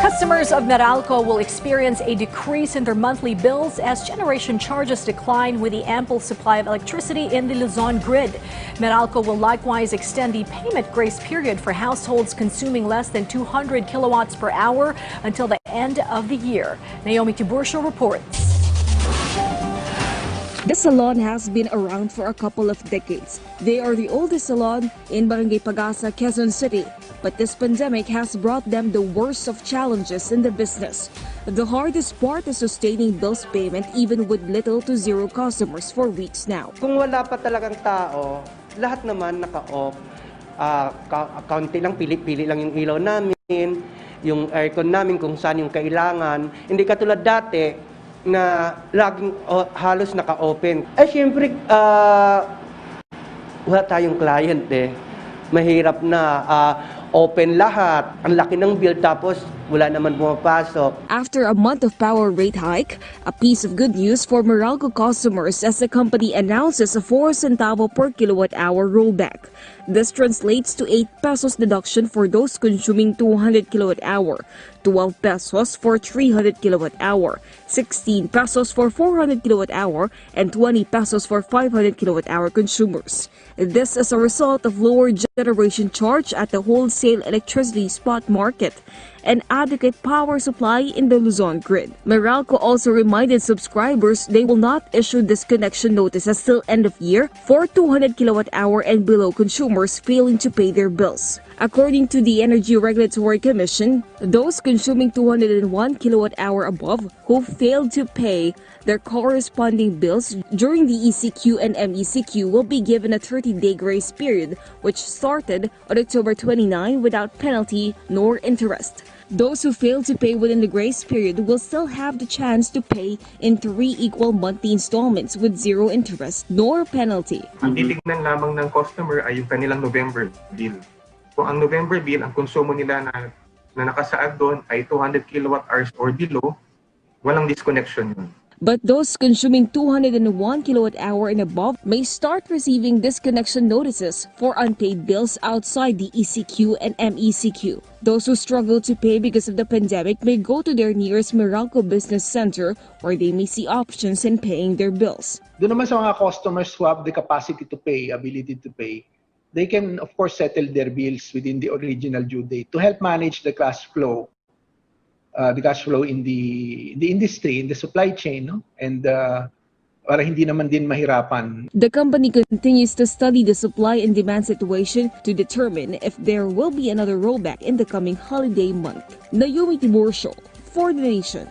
Customers of Meralco will experience a decrease in their monthly bills as generation charges decline with the ample supply of electricity in the Luzon grid. Meralco will likewise extend the payment grace period for households consuming less than 200 kilowatts per hour until the end of the year. Naomi Tiburcio reports. The salon has been around for a couple of decades. They are the oldest salon in Barangay Pagasa, Quezon City. But this pandemic has brought them the worst of challenges in the business. The hardest part is sustaining bills payment even with little to zero customers for weeks now. Kung wala pa talagang tao, lahat naman naka-off. Kaunti lang, pili-pili lang yung ilaw namin, yung aircon namin kung saan yung kailangan. Hindi katulad dati, na laging halos naka-open. Siyempre, wala tayong client eh. Mahirap na open lahat. Ang laki ng bill tapos wala naman pumapasok. After a month of power rate hike, a piece of good news for Meralco customers as the company announces a 4 centavo per kilowatt hour rollback. This translates to 8 pesos deduction for those consuming 200 kilowatt hour, 12 pesos for 300 kilowatt hour, 16 pesos for 400 kilowatt hour, and 20 pesos for 500 kilowatt hour consumers. This is a result of lower generation charge at the wholesale electricity spot market and adequate power supply in the Luzon grid. Meralco also reminded subscribers they will not issue disconnection notices till end of year for 200 kilowatt hour and below consumers failing to pay their bills. According to the Energy Regulatory Commission, those consuming 201 kilowatt hour above who failed to pay their corresponding bills during the ECQ and MECQ will be given a 30-day grace period, which started on October 29 without penalty nor interest. Those who fail to pay within the grace period will still have the chance to pay in 3 equal monthly installments with zero interest nor penalty. Ang titignan lamang ng customer ay yung kanilang November bill. Kung ang November bill, ang konsumo nila na nakasaad doon ay 200 kilowatt hours or below, walang disconnection yun. But those consuming 201 kilowatt hour and above may start receiving disconnection notices for unpaid bills outside the ECQ and MECQ. Those who struggle to pay because of the pandemic may go to their nearest Meralco Business Center where they may see options in paying their bills. Doon naman sa mga customers who have the capacity to pay, ability to pay, they can of course settle their bills within the original due date to help manage the cash flow. In the industry, in the supply chain, no? And para hindi naman din mahirapan. The company continues to study the supply and demand situation to determine if there will be another rollback in the coming holiday month. Naomi Tiburcio for The Nation.